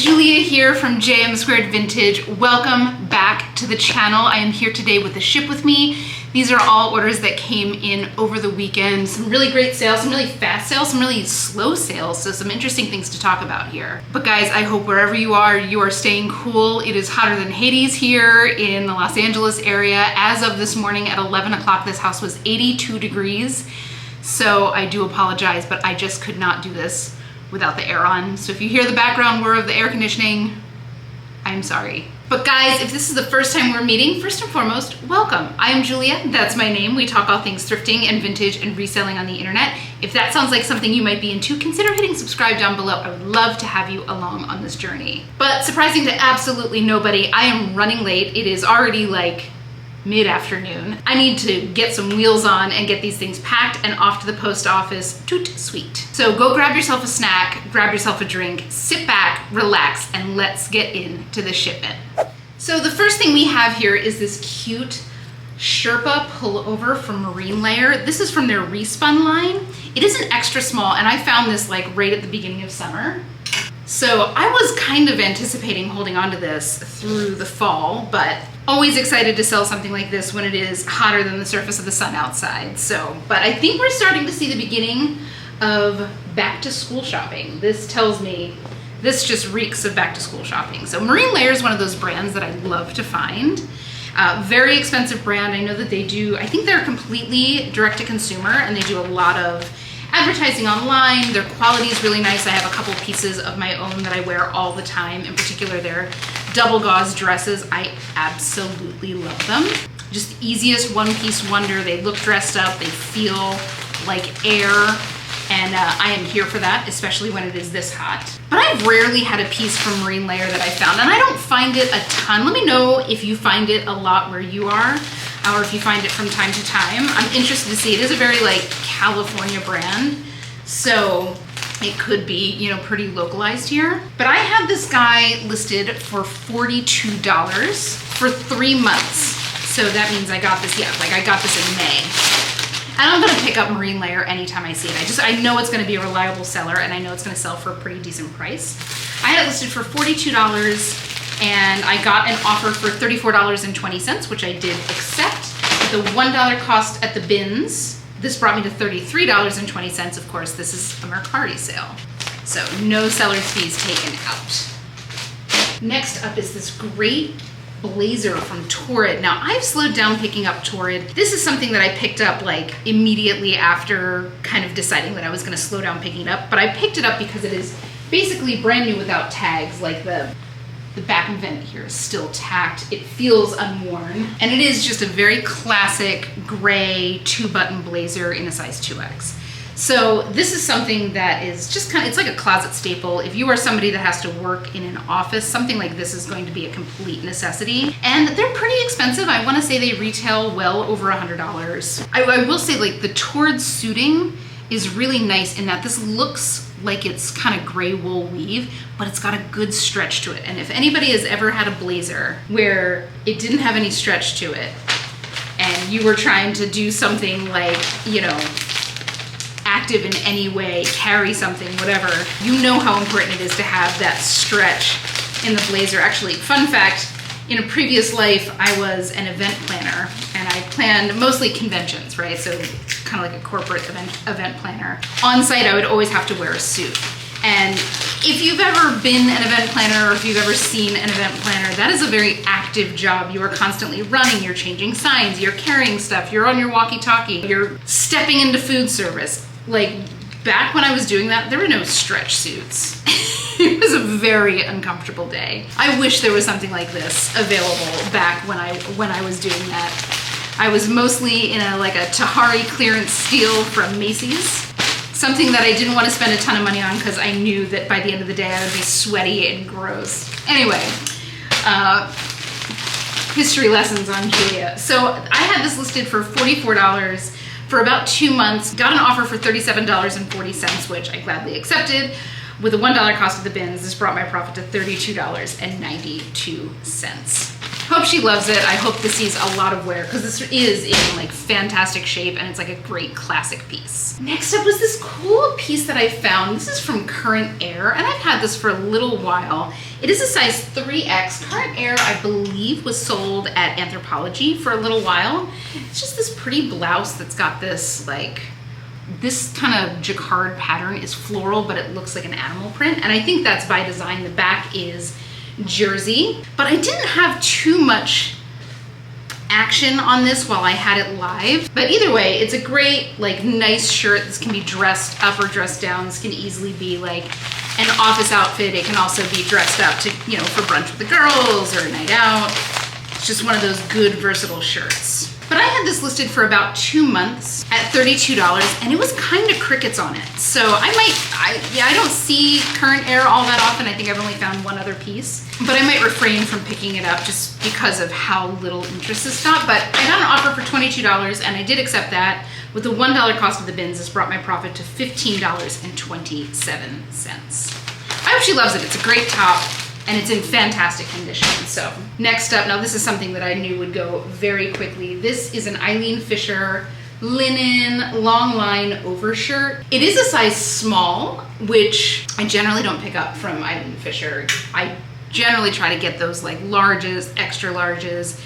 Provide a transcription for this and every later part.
Julia here from JM Squared Vintage. Welcome back to the channel. I am here today with the Ship With Me. These are all orders that came in over the weekend. Some really great sales, some really fast sales, some really slow sales, so some interesting things to talk about here. But guys, I hope wherever you are staying cool. It is hotter than Hades here in the Los Angeles area. As of this morning at 11 o'clock, this house was 82 degrees. So I do apologize, but I just could not do this without the air on. So if you hear the background whir of the air conditioning, I'm sorry. But guys, if this is the first time we're meeting, first and foremost, welcome. I am Julia, that's my name. We talk all things thrifting and vintage and reselling on the internet. If that sounds like something you might be into, consider hitting subscribe down below. I would love to have you along on this journey. But surprising to absolutely nobody, I am running late. It is already like mid-afternoon. I need to get some wheels on and get these things packed and off to the post office. Toot sweet. So go grab yourself a snack, grab yourself a drink, sit back, relax, and let's get into the shipment. So the first thing we have here is this cute Sherpa pullover from Marine Layer. This is from their Respun line. It is an extra small, and I found this like right at the beginning of summer. So I was kind of anticipating holding on to this through the fall, but always excited to sell something like this when it is hotter than the surface of the sun outside. So, but I think we're starting to see the beginning of back to school shopping. This tells me, this just reeks of back to school shopping. So Marine Layer is one of those brands that I love to find. Very expensive brand. I know that they do, I think they're completely direct to consumer and they do a lot of advertising online. Their quality is really nice. I have a couple pieces of my own that I wear all the time. In particular, their double gauze dresses. I absolutely love them. Just the easiest one-piece wonder. They look dressed up. They feel like air. And I am here for that, especially when it is this hot. But I've rarely had a piece from Marine Layer that I found, and I don't find it a ton. Let me know if you find it a lot where you are, or if you find it from time to time. I'm interested to see. It is a very like California brand, so it could be, you know, pretty localized here. But I had this guy listed for $42 for 3 months. So that means I got this, I got this in May. And I'm gonna pick up Marine Layer anytime I see it. I know it's gonna be a reliable seller and I know it's gonna sell for a pretty decent price. I had it listed for $42 and I got an offer for $34.20, which I did accept. With the $1 cost at the bins, this brought me to $33.20. Of course, this is a Mercari sale. So no seller's fees taken out. Next up is this great blazer from Torrid. Now I've slowed down picking up Torrid. This is something that I picked up like immediately after kind of deciding that I was gonna slow down picking it up, but I picked it up because it is basically brand new without tags. Like the back vent here is still tacked. It feels unworn. And it is just a very classic gray 2-button blazer in a size 2X. So this is something that is just kind of, it's like a closet staple. If you are somebody that has to work in an office, something like this is going to be a complete necessity. And they're pretty expensive. I want to say they retail well over $100. I will say like the Torrid suiting is really nice in that this looks like it's kind of gray wool weave, but it's got a good stretch to it. And if anybody has ever had a blazer where it didn't have any stretch to it and you were trying to do something like, you know, active in any way, carry something, whatever, you know how important it is to have that stretch in the blazer. Actually, fun fact, in a previous life, I was an event planner and I planned mostly conventions, right? So kind of like a corporate event planner. On site, I would always have to wear a suit. And if you've ever been an event planner or if you've ever seen an event planner, that is a very active job. You are constantly running, you're changing signs, you're carrying stuff, you're on your walkie-talkie, you're stepping into food service. Like back when I was doing that, there were no stretch suits. It was a very uncomfortable day. I wish there was something like this available back when I was doing that. I was mostly in a Tahari clearance steel from Macy's. Something that I didn't want to spend a ton of money on because I knew that by the end of the day I would be sweaty and gross. Anyway, history lessons on Julia. So I had this listed for $44 for about 2 months. Got an offer for $37.40, which I gladly accepted. With a $1 cost of the bins, this brought my profit to $32.92. Hope she loves it. I hope this sees a lot of wear because this is in like fantastic shape and it's like a great classic piece. Next up was this cool piece that I found. This is from Current Air and I've had this for a little while. It is a size 3X. Current Air, I believe, was sold at Anthropologie for a little while. It's just this pretty blouse that's got this like, this kind of jacquard pattern is floral, but it looks like an animal print. And I think that's by design. The back is jersey, but I didn't have too much action on this while I had it live. But either way, it's a great, like, nice shirt. This can be dressed up or dressed down. This can easily be like an office outfit. It can also be dressed up to, you know, for brunch with the girls or a night out. It's just one of those good versatile shirts. But I had this listed for about 2 months at $32 and it was kind of crickets on it. So I don't see Current Air all that often. I think I've only found one other piece, but I might refrain from picking it up just because of how little interest is got. But I got an offer for $22 and I did accept that. With the $1 cost of the bins, this brought my profit to $15.27. I hope she loves it. It's a great top. And it's in fantastic condition. So next up, now this is something that I knew would go very quickly. This is an Eileen Fisher linen long line overshirt. It is a size small, which I generally don't pick up from Eileen Fisher. I generally try to get those like larges, extra larges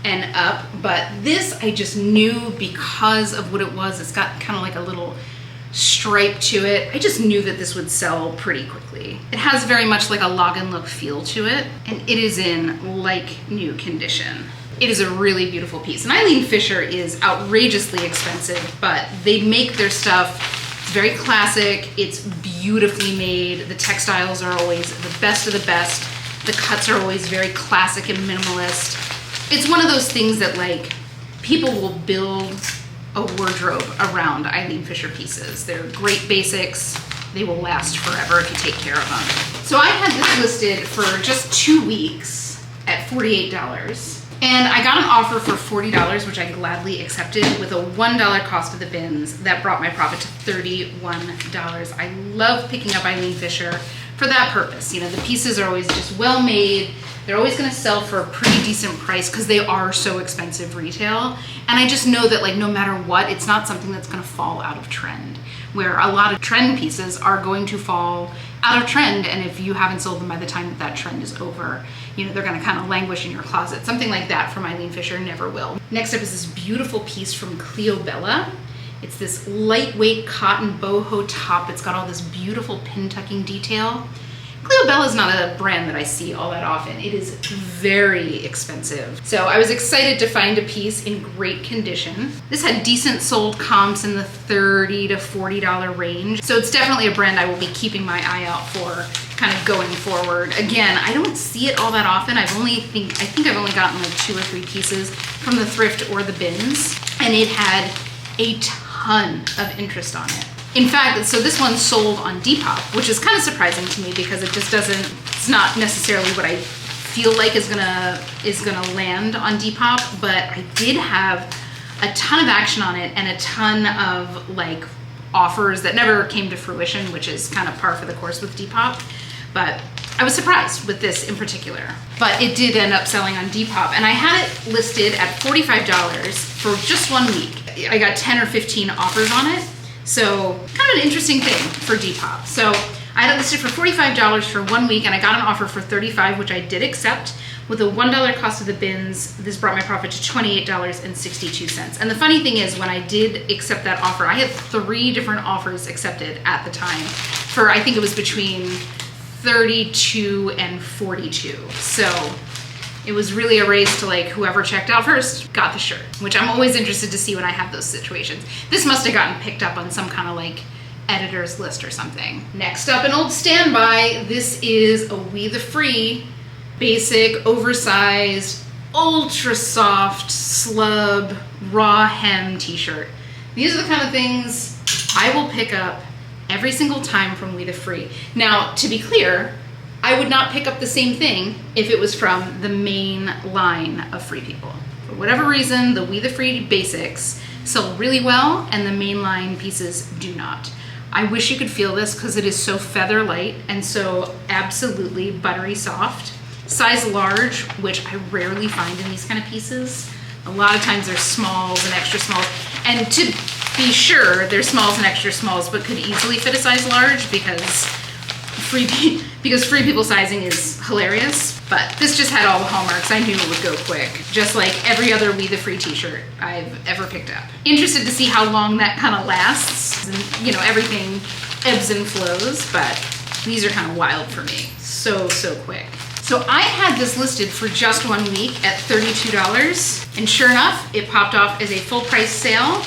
and up. But this I just knew because of what it was. It's got kind of like a little stripe to it. I just knew that this would sell pretty quickly. It has very much like a log and look feel to it, and it is in like new condition. It is a really beautiful piece. And Eileen Fisher is outrageously expensive, but they make their stuff, it's very classic, it's beautifully made, the textiles are always the best of the best, the cuts are always very classic and minimalist. It's one of those things that like people will build a wardrobe around Eileen Fisher pieces. They're great basics. They will last forever if you take care of them. So I had this listed for just 2 weeks at $48. And I got an offer for $40, which I gladly accepted with a $1 cost of the bins. That brought my profit to $31. I love picking up Eileen Fisher for that purpose. You know, the pieces are always just well made. They're always gonna sell for a pretty decent price because they are so expensive retail. And I just know that like no matter what, it's not something that's gonna fall out of trend, where a lot of trend pieces are going to fall out of trend. And if you haven't sold them by the time that trend is over, you know, they're gonna kind of languish in your closet. Something like that from Eileen Fisher never will. Next up is this beautiful piece from Cleobella. It's this lightweight cotton boho top. It's got all this beautiful pin tucking detail. Cleobella is not a brand that I see all that often. It is very expensive. So I was excited to find a piece in great condition. This had decent sold comps in the $30 to $40 range. So it's definitely a brand I will be keeping my eye out for kind of going forward. Again, I don't see it all that often. I think I've only gotten like 2 or 3 pieces from the thrift or the bins. And it had a ton of interest on it. In fact, so this one sold on Depop, which is kind of surprising to me because it just doesn't, it's not necessarily what I feel like is gonna land on Depop, but I did have a ton of action on it and a ton of like offers that never came to fruition, which is kind of par for the course with Depop. But I was surprised with this in particular, but it did end up selling on Depop, and I had it listed at $45 for just 1 week. I got 10 or 15 offers on it. So kind of an interesting thing for Depop. So I had it listed for $45 for 1 week and I got an offer for $35, which I did accept. With a $1 cost of the bins, this brought my profit to $28.62. And the funny thing is when I did accept that offer, I had 3 different offers accepted at the time for, I think it was between 32 and 42. So it was really a race to like whoever checked out first got the shirt, which I'm always interested to see when I have those situations. This must have gotten picked up on some kind of like editor's list or something. Next up, an old standby. This is a We The Free basic, oversized, ultra soft, slub, raw hem t-shirt. These are the kind of things I will pick up every single time from We The Free. Now, to be clear, I would not pick up the same thing if it was from the main line of Free People. For whatever reason, the We The Free basics sell really well and the mainline pieces do not. I wish you could feel this because it is so feather light and so absolutely buttery soft. size large, which I rarely find in these kind of pieces. A lot of times there's smalls and extra smalls. And to be sure, there's smalls and extra smalls, but could easily fit a size large because free people sizing is hilarious. But this just had all the hallmarks. I knew it would go quick, just like every other We the Free t-shirt I've ever picked up. Interested to see how long that kind of lasts. And, you know, everything ebbs and flows, but these are kind of wild for me. So quick. So I had this listed for just 1 week at $32, and sure enough, it popped off as a full price sale.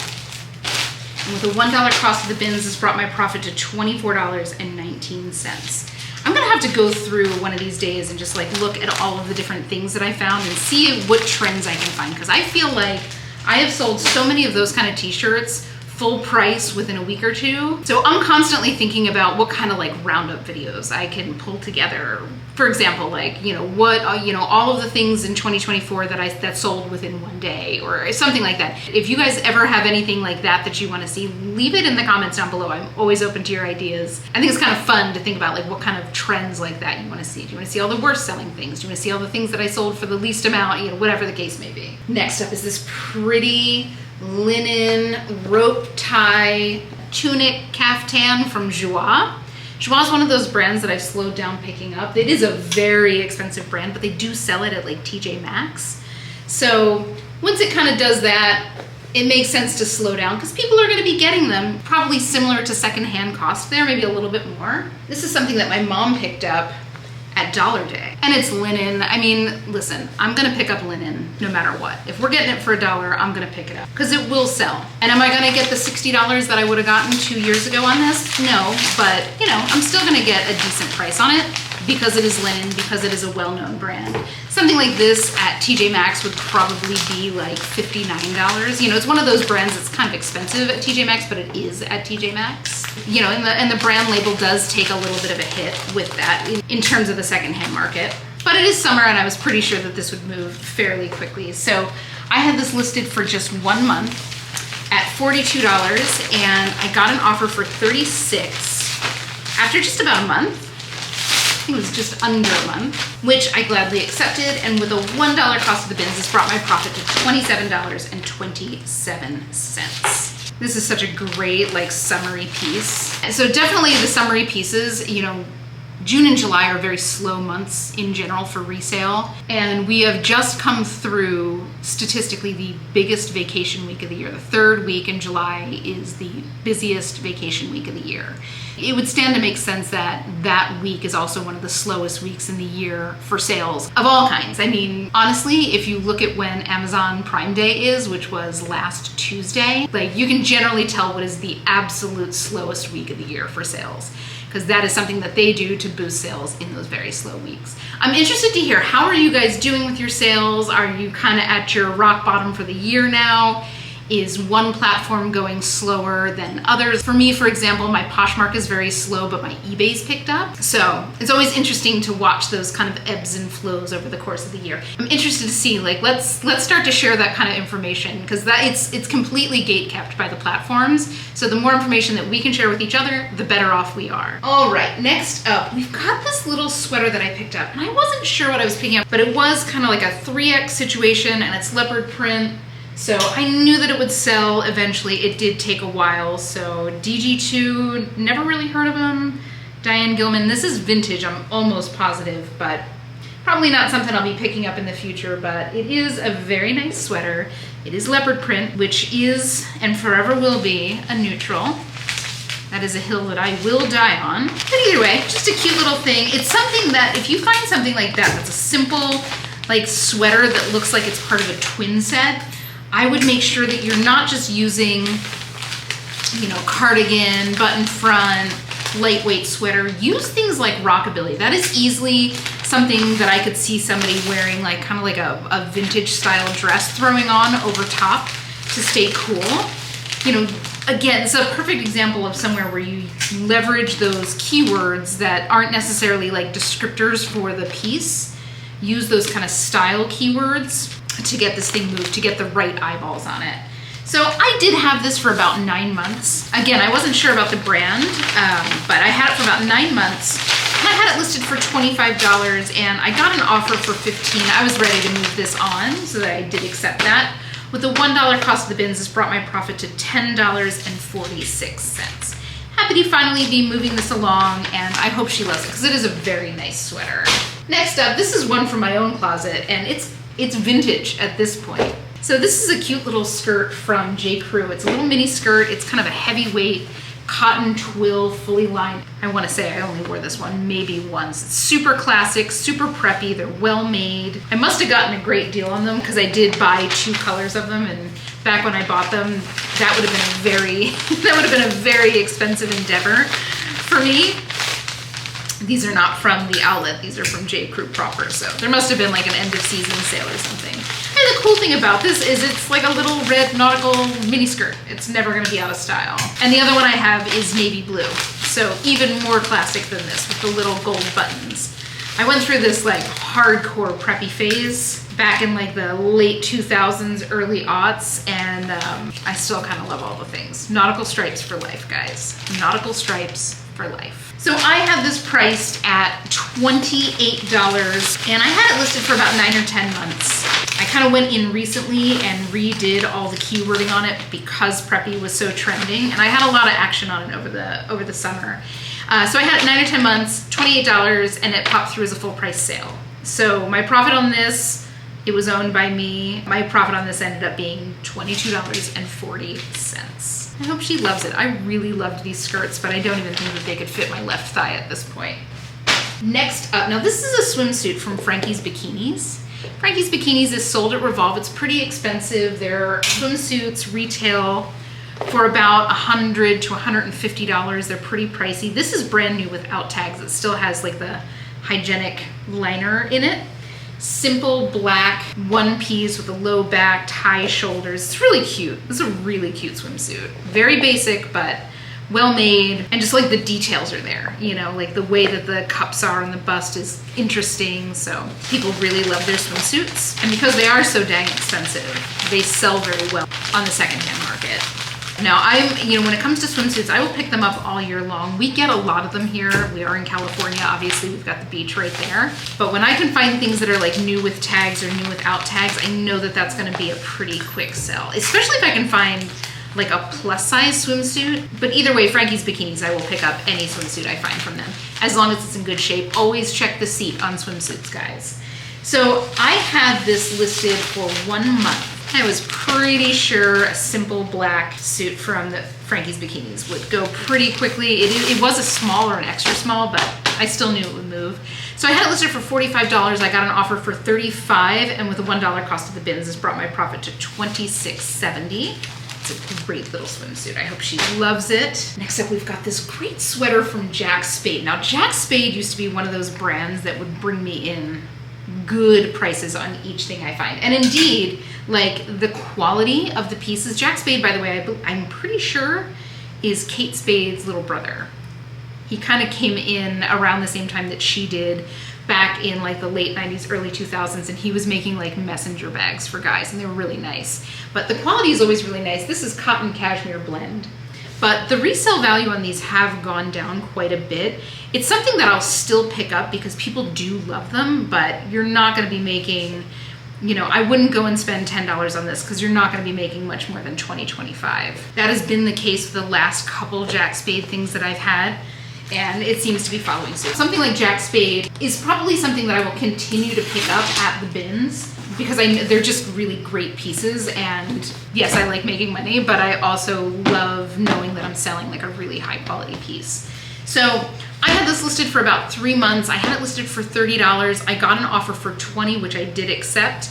And with a $1 cost of the bins, this brought my profit to $24.19. I'm gonna have to go through one of these days and just like look at all of the different things that I found and see what trends I can find, because I feel like I have sold so many of those kind of t-shirts full price within a week or two. So I'm constantly thinking about what kind of like roundup videos I can pull together. For example, like, you know, what, you know, all of the things in 2024 that sold within 1 day or something like that. If you guys ever have anything like that you want to see, leave it in the comments down below. I'm always open to your ideas. I think it's kind of fun to think about like what kind of trends like that you want to see. Do you want to see all the worst selling things? Do you want to see all the things that I sold for the least amount? You know, whatever the case may be. Next up is this pretty linen rope tie tunic caftan from Joie. Joie is one of those brands that I've slowed down picking up. It is a very expensive brand, but they do sell it at like TJ Maxx. So once it kind of does that, it makes sense to slow down because people are going to be getting them probably similar to secondhand cost there, maybe a little bit more. This is something that my mom picked up at Dollar Day, and it's linen. I mean, listen, I'm gonna pick up linen no matter what. If we're getting it for $1, I'm gonna pick it up because it will sell. And am I gonna get the $60 that I would have gotten 2 years ago on this? No, but you know, I'm still gonna get a decent price on it because it is linen, because it is a well-known brand. Something like this at TJ Maxx would probably be like $59. You know, it's one of those brands that's kind of expensive at TJ Maxx, but it is at TJ Maxx. You know, and the brand label does take a little bit of a hit with that in terms of the secondhand market. But it is summer and I was pretty sure that this would move fairly quickly. So I had this listed for just 1 month at $42 and I got an offer for $36 after just about a month. I think it was just under a month, which I gladly accepted. And with a $1 cost of the bins, this brought my profit to $27.27. This is such a great like summery piece. And so definitely the summery pieces, you know, June and July are very slow months in general for resale. And we have just come through statistically the biggest vacation week of the year. The 3rd week in July is the busiest vacation week of the year. It would stand to make sense that that week is also one of the slowest weeks in the year for sales of all kinds. I mean, honestly, if you look at when Amazon Prime Day is, which was last Tuesday, like you can generally tell what is the absolute slowest week of the year for sales, because that is something that they do to boost sales in those very slow weeks. I'm interested to hear, how are you guys doing with your sales? Are you kind of at your rock bottom for the year now? Is one platform going slower than others? For me, for example, my Poshmark is very slow, but my eBay's picked up. So it's always interesting to watch those kind of ebbs and flows over the course of the year. I'm interested to see, like, let's start to share that kind of information, because it's completely gate kept by the platforms. So the more information that we can share with each other, the better off we are. All right, next up, we've got this little sweater that I picked up, and I wasn't sure what I was picking up, but it was kind of like a 3X situation, and it's leopard print. So I knew that it would sell eventually. It did take a while. So DG2, never really heard of them. Diane Gilman, this is vintage, I'm almost positive, but probably not something I'll be picking up in the future, but it is a very nice sweater. It is leopard print, which is and forever will be a neutral. That is a hill that I will die on. But either way, just a cute little thing. It's something that if you find something like that, that's a simple like sweater that looks like it's part of a twin set, I would make sure that you're not just using, you know, cardigan, button front, lightweight sweater. Use things like rockabilly. That is easily something that I could see somebody wearing, like kind of like a vintage style dress throwing on over top to stay cool. You know, again, it's a perfect example of somewhere where you leverage those keywords that aren't necessarily like descriptors for the piece. Use those kind of style keywords to get this thing moved, to get the right eyeballs on it. So I did have this for about 9 months. Again, I wasn't sure about the brand, but I had it for about 9 months. I had it listed for $25 and I got an offer for $15. I was ready to move this on, so that I did accept that. With the $1 cost of the bins, this brought my profit to $10.46. Happy to finally be moving this along, and I hope she loves it because it is a very nice sweater. Next up, this is one from my own closet, and it's vintage at this point. So this is a cute little skirt from J. Crew. It's a little mini skirt. It's kind of a heavyweight cotton twill, fully lined. I want to say I only wore this one maybe once. It's super classic, super preppy. They're well made. I must have gotten a great deal on them because I did buy 2 colors of them, and back when I bought them, that would have been a very expensive endeavor for me. These are not from the outlet. These are from J. Crew proper. So there must have been like an end of season sale or something. And the cool thing about this is it's like a little red nautical mini skirt. It's never gonna be out of style. And the other one I have is navy blue. So even more classic than this with the little gold buttons. I went through this like hardcore preppy phase back in like the late 2000s, early aughts, and I still kind of love all the things. Nautical stripes for life, guys. Nautical stripes for life. So I have this priced at $28, and I had it listed for about 9 or 10 months. I kind of went in recently and redid all the keywording on it because preppy was so trending, and I had a lot of action on it over the summer. So I had it 9 or 10 months, $28, and it popped through as a full price sale. So my profit on this, it was owned by me. My profit on this ended up being $22.40. I hope she loves it. I really loved these skirts, but I don't even think that they could fit my left thigh at this point. Next up, now this is a swimsuit from Frankie's Bikinis. Frankie's Bikinis is sold at Revolve. It's pretty expensive. Their swimsuits retail for about $100 to $150. They're pretty pricey. This is brand new without tags. It still has like the hygienic liner in it. Simple black one piece with a low back, tie shoulders. It's really cute. This is a really cute swimsuit. Very basic, but well made, and just like the details are there, you know, like the way that the cups are on the bust is interesting. So people really love their swimsuits, and because they are so dang expensive, they sell very well on the secondhand market. Now when it comes to swimsuits, I will pick them up all year long. We get a lot of them here. We are in California, obviously we've got the beach right there. But when I can find things that are like new with tags or new without tags, I know that that's gonna be a pretty quick sell, especially if I can find like a plus size swimsuit. But either way, Frankie's Bikinis, I will pick up any swimsuit I find from them, as long as it's in good shape. Always check the seat on swimsuits, guys. So I had this listed for 1 month. I was pretty sure a simple black suit from the Frankie's Bikinis would go pretty quickly. It was a small or an extra small, but I still knew it would move. So I had it listed for $45. I got an offer for $35, and with a $1 cost of the bins, this brought my profit to $26.70. It's a great little swimsuit. I hope she loves it. Next up, we've got this great sweater from Jack Spade. Now, Jack Spade used to be one of those brands that would bring me in good prices on each thing I find. And indeed, like the quality of the pieces. Jack Spade, by the way, I'm pretty sure is Kate Spade's little brother. He kind of came in around the same time that she did, back in like the late 90s, early 2000s, and he was making like messenger bags for guys, and they were really nice. But the quality is always really nice. This is cotton cashmere blend. But the resale value on these have gone down quite a bit. It's something that I'll still pick up because people do love them, but you're not gonna be making, you know, I wouldn't go and spend $10 on this because you're not gonna be making much more than $20, $25. That has been the case for the last couple Jack Spade things that I've had, and it seems to be following suit. Something like Jack Spade is probably something that I will continue to pick up at the bins because they're just really great pieces, and yes, I like making money, but I also love knowing that I'm selling like a really high quality piece. So I had this listed for about 3 months. I had it listed for $30. I got an offer for $20, which I did accept.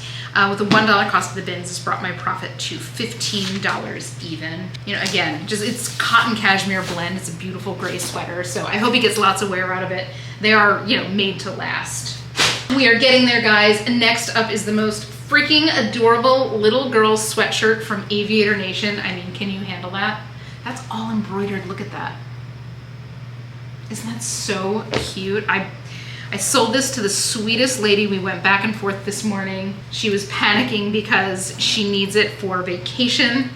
With a $1 cost of the bins, this brought my profit to $15 even. You know, again, just it's cotton cashmere blend. It's a beautiful gray sweater, so I hope he gets lots of wear out of it. They are, you know, made to last. We are getting there, guys. And next up is the most freaking adorable little girl sweatshirt from Aviator Nation. I mean, can you handle that? That's all embroidered. Look at that. Isn't that so cute? I sold this to the sweetest lady. We went back and forth this morning. She was panicking because she needs it for vacation.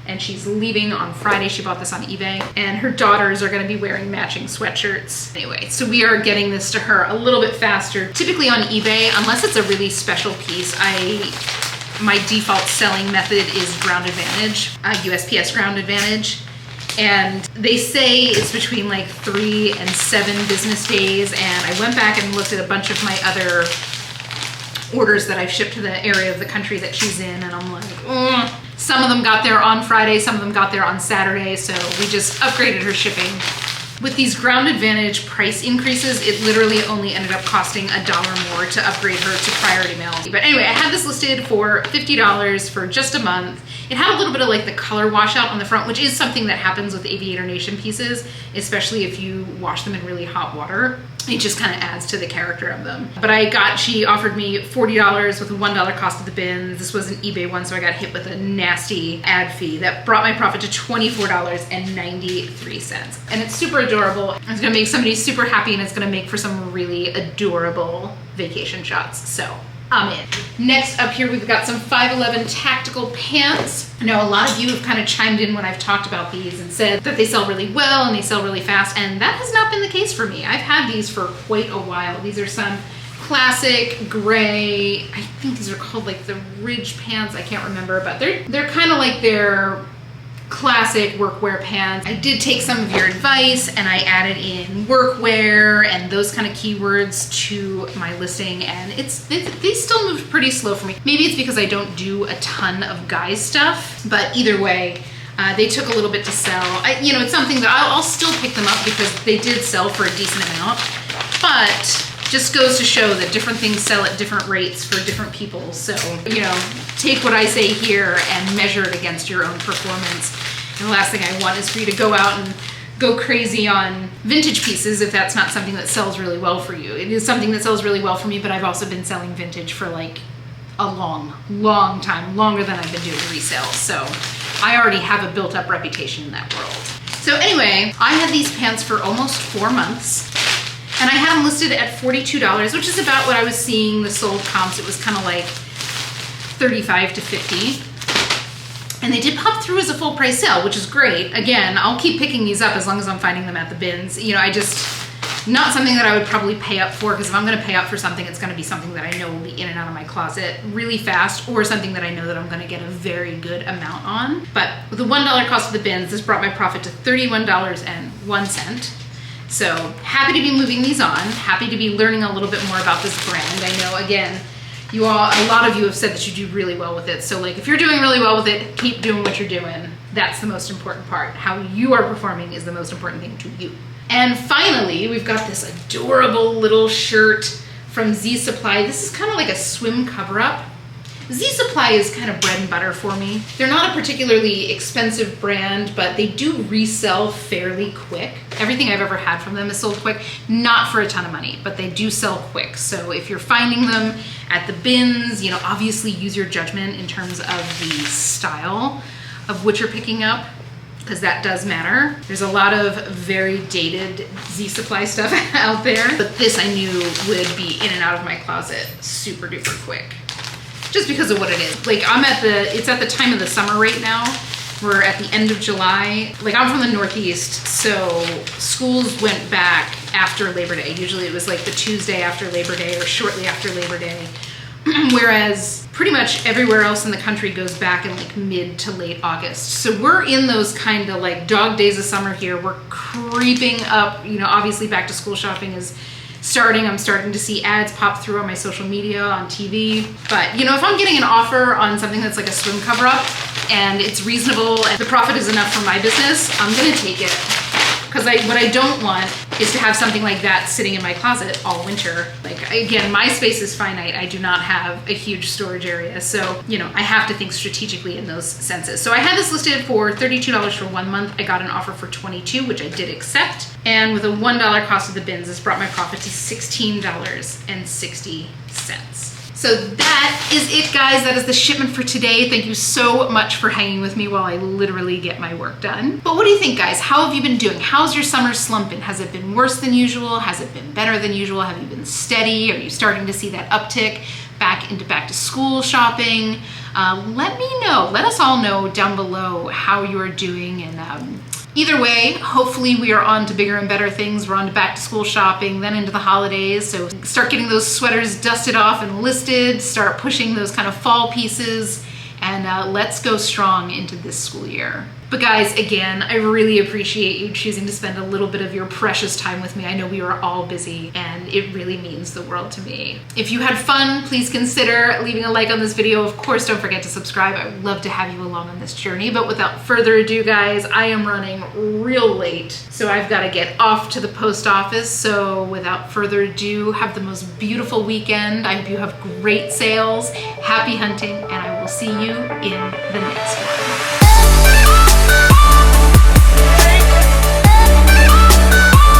and she's leaving on Friday. She bought this on eBay, and her daughters are gonna be wearing matching sweatshirts. Anyway, so we are getting this to her a little bit faster. Typically on eBay, unless it's a really special piece, my default selling method is Ground Advantage, USPS Ground Advantage. And they say it's between like 3 and 7 business days. And I went back and looked at a bunch of my other orders that I've shipped to the area of the country that she's in, and I'm like, ugh. Some of them got there on Friday, some of them got there on Saturday, so we just upgraded her shipping. With these Ground Advantage price increases, it literally only ended up costing $1 more to upgrade her to priority mail. But anyway, I had this listed for $50 for just a month. It had a little bit of like the color washout on the front, which is something that happens with Aviator Nation pieces, especially if you wash them in really hot water. It just kind of adds to the character of them. But she offered me $40 with a $1 cost of the bins. This was an eBay one, so I got hit with a nasty ad fee that brought my profit to $24.93. And it's super adorable. It's gonna make somebody super happy, and it's gonna make for some really adorable vacation shots. So I'm in. Next up here, we've got some 511 tactical pants. I know a lot of you have kind of chimed in when I've talked about these and said that they sell really well and they sell really fast, and that has not been the case for me. I've had these for quite a while. These are some classic gray, I think these are called like the Ridge pants, I can't remember, but they're kind of like their classic workwear pants. I did take some of your advice and I added in workwear and those kind of keywords to my listing, and they still moved pretty slow for me. Maybe it's because I don't do a ton of guys stuff, but either way, they took a little bit to sell. It's something that I'll still pick them up because they did sell for a decent amount, but just goes to show that different things sell at different rates for different people. So, take what I say here and measure it against your own performance. And the last thing I want is for you to go out and go crazy on vintage pieces if that's not something that sells really well for you. It is something that sells really well for me, but I've also been selling vintage for like a long, long time, longer than I've been doing resale. So I already have a built up reputation in that world. So anyway, I had these pants for almost 4 months. And I had them listed at $42, which is about what I was seeing the sold comps. It was kind of like 35 to 50. And they did pop through as a full price sale, which is great. Again, I'll keep picking these up as long as I'm finding them at the bins. Not something that I would probably pay up for, because if I'm gonna pay up for something, it's gonna be something that I know will be in and out of my closet really fast, or something that I know that I'm gonna get a very good amount on. But with the $1 cost of the bins, this brought my profit to $31.01. So happy to be moving these on, happy to be learning a little bit more about this brand. I know, again, a lot of you have said that you do really well with it. So like, if you're doing really well with it, keep doing what you're doing. That's the most important part. How you are performing is the most important thing to you. And finally, we've got this adorable little shirt from Z Supply. This is kind of like a swim cover-up. Z Supply is kind of bread and butter for me. They're not a particularly expensive brand, but they do resell fairly quick. Everything I've ever had from them is sold quick, not for a ton of money, but they do sell quick. So if you're finding them at the bins, obviously use your judgment in terms of the style of what you're picking up, because that does matter. There's a lot of very dated Z Supply stuff out there, but this I knew would be in and out of my closet super duper quick. Just because of what it is. Like, it's at the time of the summer right now. We're at the end of July. Like, I'm from the Northeast, so schools went back after Labor Day. Usually it was like the Tuesday after Labor Day or shortly after Labor Day. Whereas pretty much everywhere else in the country goes back in like mid to late August. So we're in those kind of like dog days of summer here. We're creeping up, obviously back to school shopping is starting. I'm starting to see ads pop through on my social media, on TV. But if I'm getting an offer on something that's like a swim cover-up and it's reasonable and the profit is enough for my business, I'm gonna take it. Because what I don't want is to have something like that sitting in my closet all winter. Like, again, my space is finite. I do not have a huge storage area. So, I have to think strategically in those senses. So I had this listed for $32 for 1 month. I got an offer for $22, which I did accept. And with a $1 cost of the bins, this brought my profit to $16.60. So that is it, guys. That is the shipment for today. Thank you so much for hanging with me while I literally get my work done. But what do you think, guys? How have you been doing? How's your summer slump been? Has it been worse than usual? Has it been better than usual? Have you been steady? Are you starting to see that uptick back into back to school shopping? let me know, let us all know down below how you're doing. And either way, hopefully we are on to bigger and better things. We're on to back to school shopping, then into the holidays. So start getting those sweaters dusted off and listed, start pushing those kind of fall pieces, and let's go strong into this school year. But guys, again, I really appreciate you choosing to spend a little bit of your precious time with me. I know we are all busy, and it really means the world to me. If you had fun, please consider leaving a like on this video. Of course, don't forget to subscribe. I would love to have you along on this journey. But without further ado, guys, I am running real late, so I've got to get off to the post office. So without further ado, have the most beautiful weekend. I hope you have great sales. Happy hunting, and I will see you in the next one.